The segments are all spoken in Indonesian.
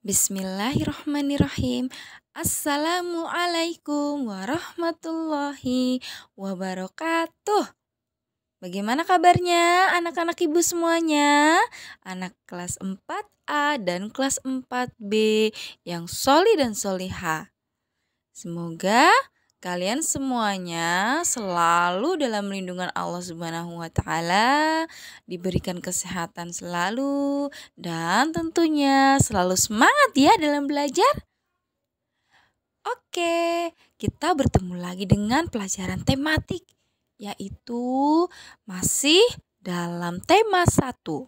Bismillahirrahmanirrahim. Assalamualaikum warahmatullahi wabarakatuh. Bagaimana kabarnya anak-anak ibu semuanya? Anak kelas 4A dan kelas 4B yang soli dan soliha. Semoga kalian semuanya selalu dalam lindungan Allah Subhanahu wa Ta'ala, diberikan kesehatan selalu, dan tentunya selalu semangat ya dalam belajar. Oke, kita bertemu lagi dengan pelajaran tematik, yaitu masih dalam tema 1.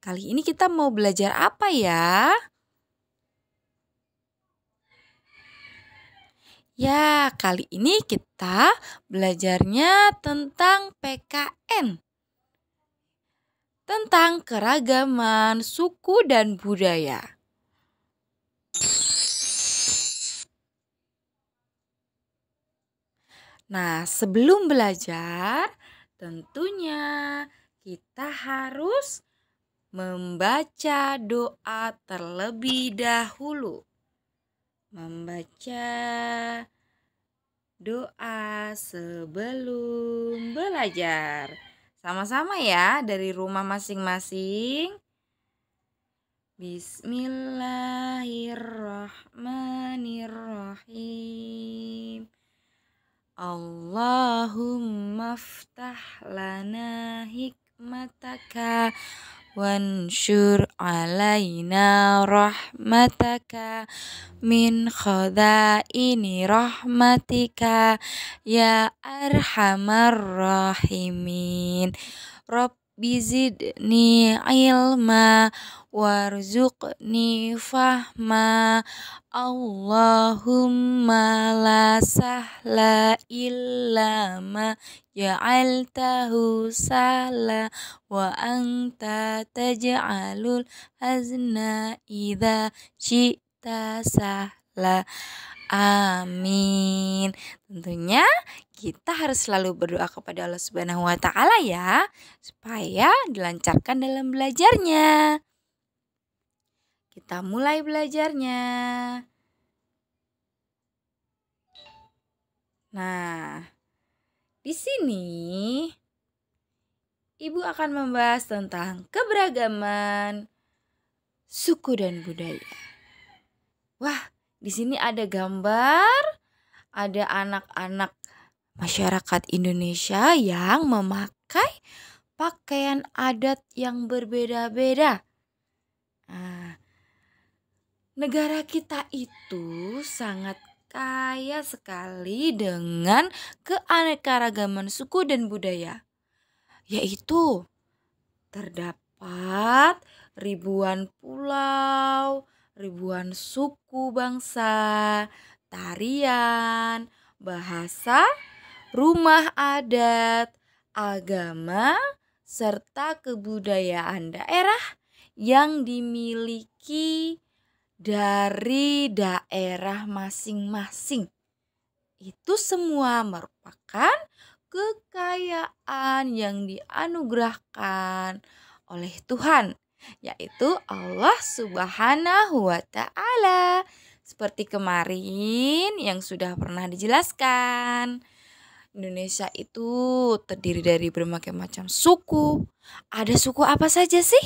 Kali ini kita mau belajar apa ya? Ya, kali ini kita belajarnya tentang PKN. Tentang keragaman suku dan budaya. Nah, sebelum belajar, tentunya kita harus membaca doa terlebih dahulu. Membaca doa sebelum belajar. Sama-sama ya dari rumah masing-masing. Bismillahirrahmanirrahim. Allahumma ftah lana hikmataka wansyur alaina rahmataka min khadaini rahmatika ya arhamar rahimin. Rabbi zidni ilma warzuqni fahma. Allahumma la sahla illa ma ja'altahu sahla wa anta taj'alul hazna idza syi'ta sahla. Amin. Tentunya kita harus selalu berdoa kepada Allah Subhanahu wa Ta'ala ya, supaya dilancarkan dalam belajarnya. Kita mulai belajarnya. Nah, di sini Ibu akan membahas tentang keberagaman suku dan budaya. Wah, di sini ada gambar, ada anak-anak masyarakat Indonesia yang memakai pakaian adat yang berbeda-beda. Nah, negara kita itu sangat kaya sekali dengan keanekaragaman suku dan budaya, yaitu terdapat ribuan pulau, ribuan suku bangsa, tarian, bahasa, rumah adat, agama, serta kebudayaan daerah yang dimiliki dari daerah masing-masing. Itu semua merupakan kekayaan yang dianugerahkan oleh Tuhan, yaitu Allah Subhanahu wa Ta'ala. Seperti kemarin yang sudah pernah dijelaskan, Indonesia itu terdiri dari berbagai macam suku. Ada suku apa saja sih?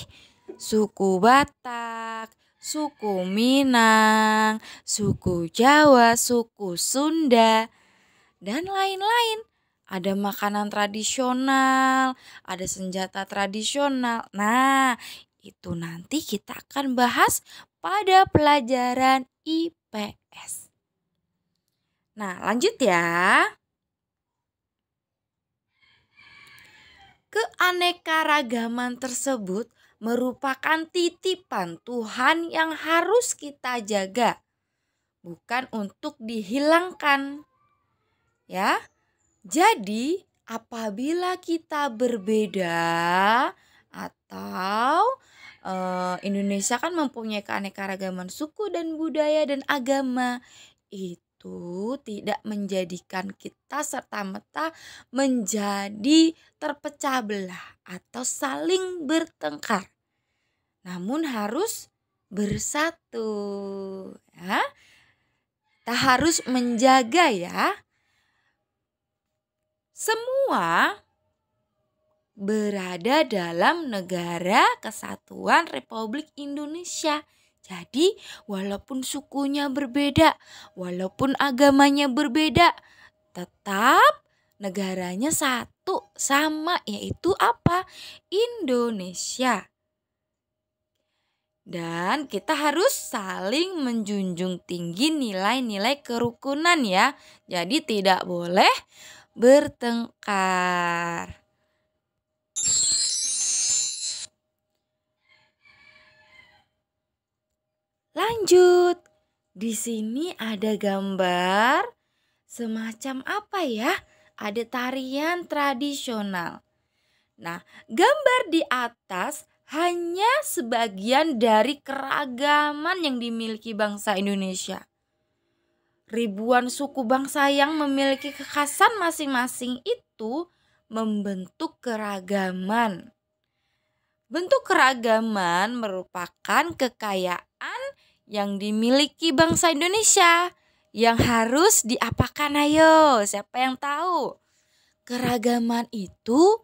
Suku Batak, suku Minang, suku Jawa, suku Sunda, dan lain-lain. Ada makanan tradisional, ada senjata tradisional. Nah, itu nanti kita akan bahas pada pelajaran IPS. Nah, lanjut ya. Keanekaragaman tersebut merupakan titipan Tuhan yang harus kita jaga, bukan untuk dihilangkan. Ya. Jadi, apabila kita berbeda atau Indonesia kan mempunyai keanekaragaman suku dan budaya dan agama, itu tidak menjadikan kita serta-merta menjadi terpecah belah atau saling bertengkar. Namun harus bersatu. Ya, kita harus menjaga ya. Semua berada dalam Negara Kesatuan Republik Indonesia. Jadi, walaupun sukunya berbeda, walaupun agamanya berbeda, tetap negaranya satu sama, yaitu apa? Indonesia. Dan kita harus saling menjunjung tinggi nilai-nilai kerukunan ya. Jadi tidak boleh bertengkar. Lanjut. Di sini ada gambar semacam apa ya? Ada tarian tradisional. Nah, gambar di atas hanya sebagian dari keragaman yang dimiliki bangsa Indonesia. Ribuan suku bangsa yang memiliki kekhasan masing-masing itu membentuk keragaman. Bentuk keragaman merupakan kekayaan yang dimiliki bangsa Indonesia yang harus diapakan, ayo? Siapa yang tahu? Keragaman itu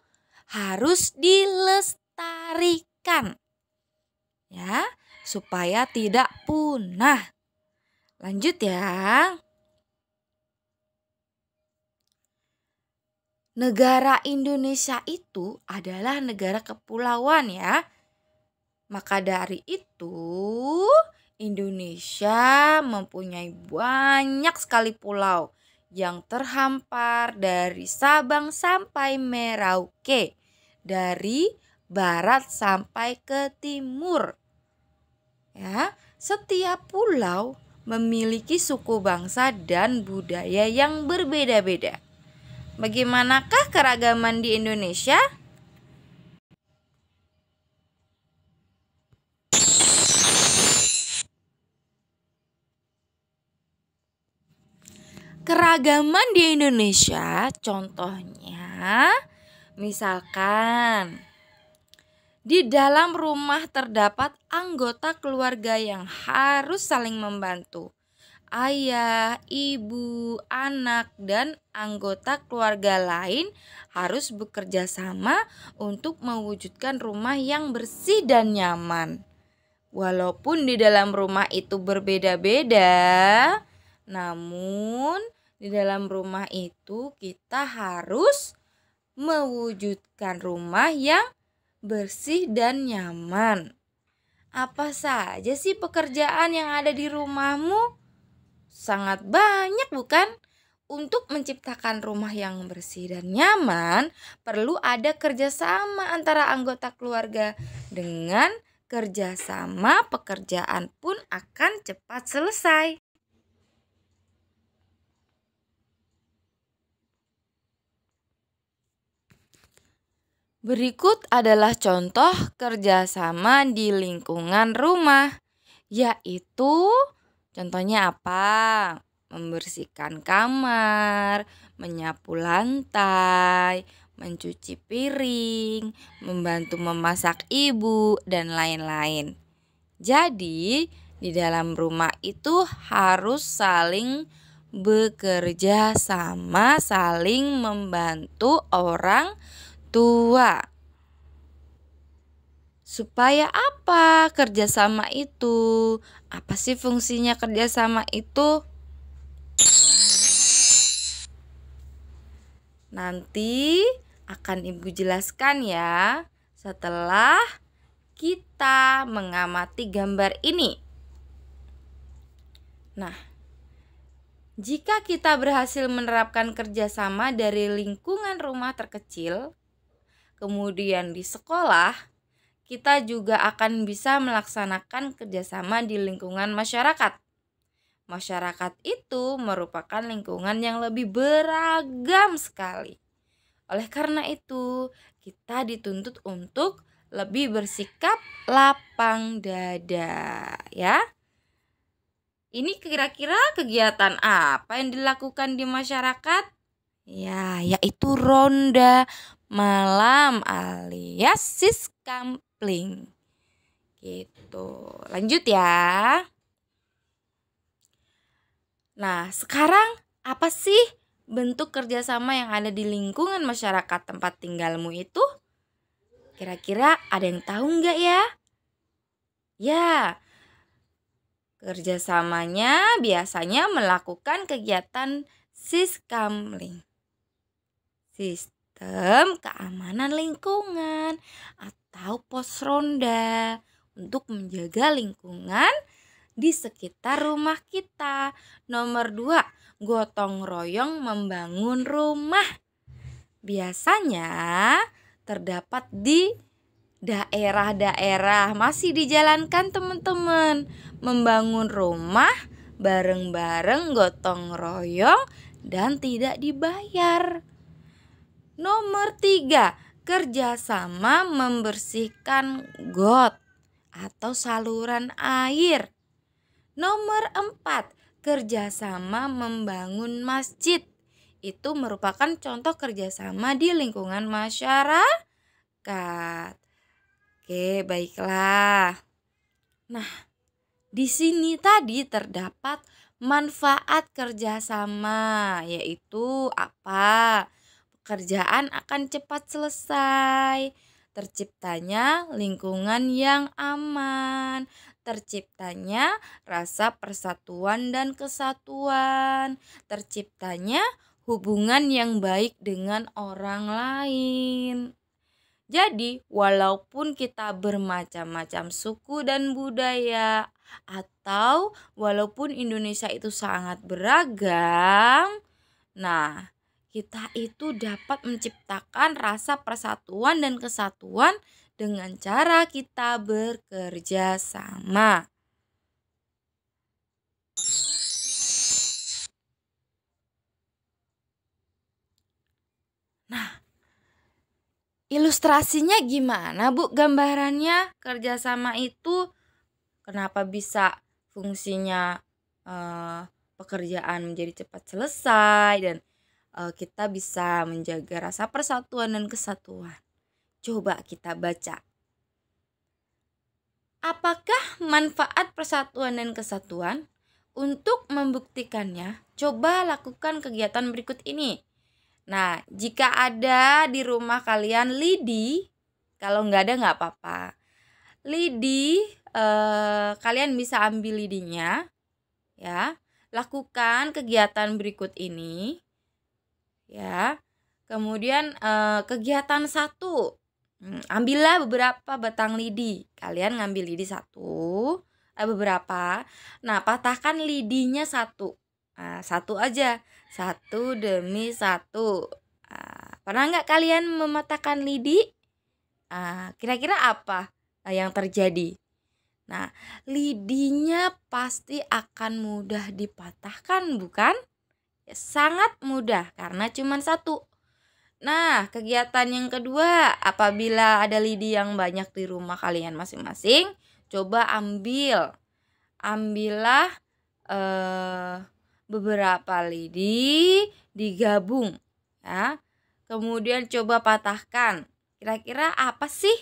harus dilestarikan ya, supaya tidak punah. Lanjut ya. Negara Indonesia itu adalah negara kepulauan ya. Maka dari itu Indonesia mempunyai banyak sekali pulau yang terhampar dari Sabang sampai Merauke, dari barat sampai ke timur. Ya, setiap pulau memiliki suku bangsa dan budaya yang berbeda-beda. Bagaimanakah keragaman di Indonesia? Keragaman di Indonesia contohnya misalkan di dalam rumah terdapat anggota keluarga yang harus saling membantu. Ayah, ibu, anak, dan anggota keluarga lain harus bekerja sama untuk mewujudkan rumah yang bersih dan nyaman. Walaupun di dalam rumah itu berbeda-beda, namun di dalam rumah itu kita harus mewujudkan rumah yang bersih dan nyaman. Apa saja sih pekerjaan yang ada di rumahmu? Sangat banyak bukan? Untuk menciptakan rumah yang bersih dan nyaman, perlu ada kerjasama antara anggota keluarga. Dengan kerjasama, pekerjaan pun akan cepat selesai. Berikut adalah contoh kerjasama di lingkungan rumah, yaitu contohnya apa? Membersihkan kamar, menyapu lantai, mencuci piring, membantu memasak ibu, dan lain-lain. Jadi, di dalam rumah itu harus saling bekerja sama, saling membantu orang tua. Supaya apa kerjasama itu? Apa sih fungsinya kerjasama itu? Nanti akan Ibu jelaskan ya setelah kita mengamati gambar ini. Nah, jika kita berhasil menerapkan kerjasama dari lingkungan rumah terkecil, kemudian di sekolah, kita juga akan bisa melaksanakan kerjasama di lingkungan masyarakat. Masyarakat itu merupakan lingkungan yang lebih beragam sekali. Oleh karena itu, kita dituntut untuk lebih bersikap lapang dada, ya. Ini kira-kira kegiatan apa yang dilakukan di masyarakat? Ya, yaitu ronda malam alias siskampling. Gitu. lanjut ya. Nah, sekarang apa sih bentuk kerjasama yang ada di lingkungan masyarakat tempat tinggalmu itu? Kira-kira ada yang tahu nggak ya? Ya, kerjasamanya biasanya melakukan kegiatan siskamling, sistem keamanan lingkungan atau pos ronda untuk menjaga lingkungan di sekitar rumah kita. Nomor 2, gotong royong membangun rumah. Biasanya terdapat di daerah-daerah masih dijalankan teman-teman. Membangun rumah bareng-bareng gotong royong dan tidak dibayar. Nomor 3, kerjasama membersihkan got atau saluran air. Nomor 4, kerjasama membangun masjid. Itu merupakan contoh kerjasama di lingkungan masyarakat. Oke, baiklah. Nah, di sini tadi terdapat manfaat kerjasama, yaitu apa? Pekerjaan akan cepat selesai, terciptanya lingkungan yang aman, terciptanya rasa persatuan dan kesatuan, terciptanya hubungan yang baik dengan orang lain. Jadi, walaupun kita bermacam-macam suku dan budaya, atau walaupun Indonesia itu sangat beragam, nah, kita itu dapat menciptakan rasa persatuan dan kesatuan dengan cara kita bekerja sama. Nah, ilustrasinya gimana, Bu? Gambarannya kerjasama itu kenapa bisa fungsinya pekerjaan menjadi cepat selesai dan kita bisa menjaga rasa persatuan dan kesatuan. Coba kita baca. Apakah manfaat persatuan dan kesatuan? Untuk membuktikannya, coba lakukan kegiatan berikut ini. Nah, jika ada di rumah kalian lidi, kalau nggak ada nggak apa-apa. Lidi, kalian bisa ambil lidinya, ya. Lakukan kegiatan berikut ini, ya. Kemudian kegiatan 1, ambillah beberapa batang lidi. Kalian ngambil lidi beberapa. Nah, patahkan lidinya 1. Nah, 1 aja. 1 demi 1. Pernah nggak kalian mematahkan lidi? Kira-kira apa yang terjadi? Nah, lidinya pasti akan mudah dipatahkan, bukan? Ya, sangat mudah karena cuma 1. Nah, kegiatan yang kedua, apabila ada lidi yang banyak di rumah kalian masing-masing, coba ambillah beberapa lidi digabung, ya. Kemudian coba patahkan. Kira-kira apa sih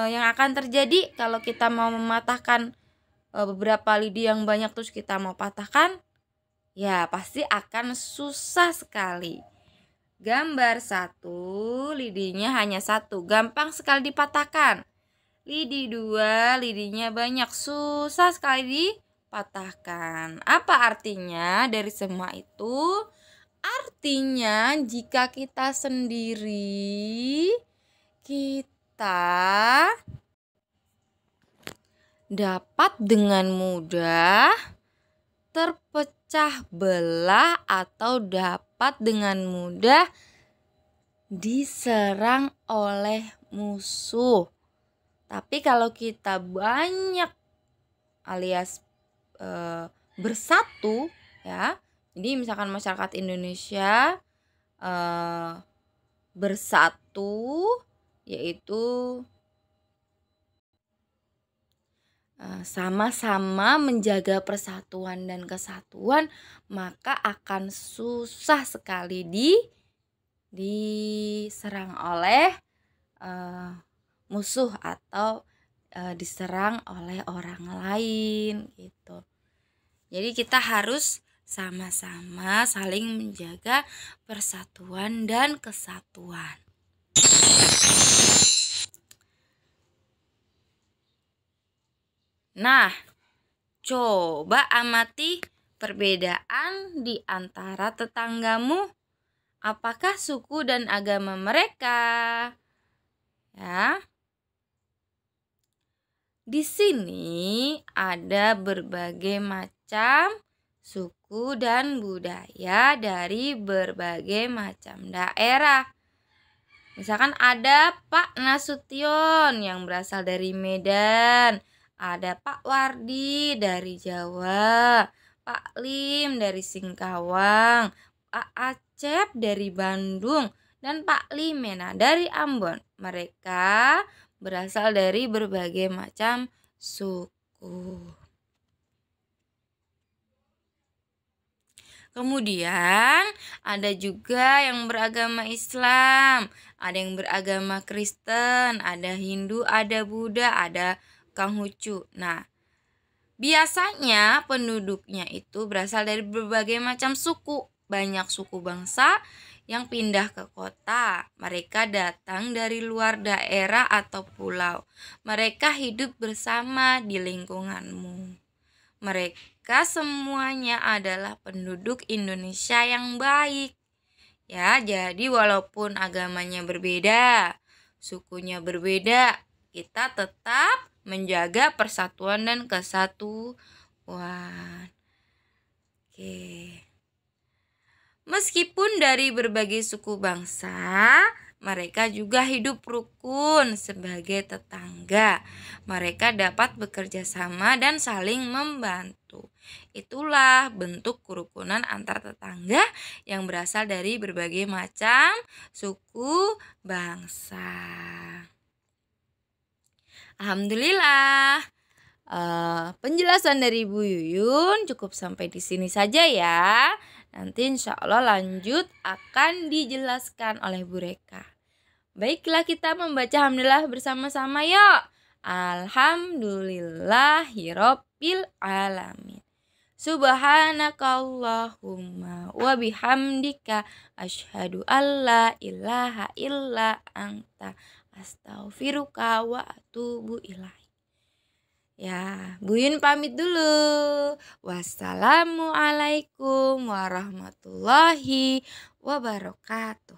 yang akan terjadi kalau kita mau mematahkan beberapa lidi yang banyak terus kita mau patahkan? Ya, pasti akan susah sekali. Gambar 1, lidinya hanya 1, gampang sekali dipatahkan. Lidi 2, lidinya banyak, susah sekali dipatahkan. Apa artinya dari semua itu? Artinya jika kita sendiri, kita dapat dengan mudah terpecah belah atau dapat dengan mudah diserang oleh musuh. Tapi kalau kita banyak alias bersatu, ya. Jadi misalkan masyarakat Indonesia bersatu, yaitu sama-sama menjaga persatuan dan kesatuan, maka akan susah sekali diserang oleh musuh atau diserang oleh orang lain gitu. Jadi kita harus sama-sama saling menjaga persatuan dan kesatuan. Nah, coba amati perbedaan di antara tetanggamu. Apakah suku dan agama mereka? Ya. Di sini ada berbagai macam suku dan budaya dari berbagai macam daerah. Misalkan ada Pak Nasution yang berasal dari Medan, ada Pak Wardi dari Jawa, Pak Lim dari Singkawang, Pak Acep dari Bandung, dan Pak Limena dari Ambon. Mereka berasal dari berbagai macam suku. Kemudian ada juga yang beragama Islam, ada yang beragama Kristen, ada Hindu, ada Buddha, ada Konghucu. Nah, biasanya penduduknya itu berasal dari berbagai macam suku. Banyak suku bangsa yang pindah ke kota. Mereka datang dari luar daerah atau pulau. Mereka hidup bersama di lingkunganmu. Mereka semuanya adalah penduduk Indonesia yang baik. Ya, jadi walaupun agamanya berbeda, sukunya berbeda, kita tetap menjaga persatuan dan kesatuan. Oke. Meskipun dari berbagai suku bangsa, mereka juga hidup rukun sebagai tetangga. Mereka dapat bekerja sama dan saling membantu. Itulah bentuk kerukunan antar tetangga yang berasal dari berbagai macam suku bangsa. Alhamdulillah. Penjelasan dari Bu Yuyun cukup sampai di sini saja ya. Nanti insya Allah lanjut akan dijelaskan oleh Bu Reka. Baiklah, kita membaca hamdalah bersama-sama yuk. Alhamdulillahirabbil alamin. Subhanakallahumma wa bihamdika asyhadu alla ilaha illa anta astaghfiruka wa atubu ilaik. Ya, Bu Yun pamit dulu. Wassalamualaikum warahmatullahi wabarakatuh.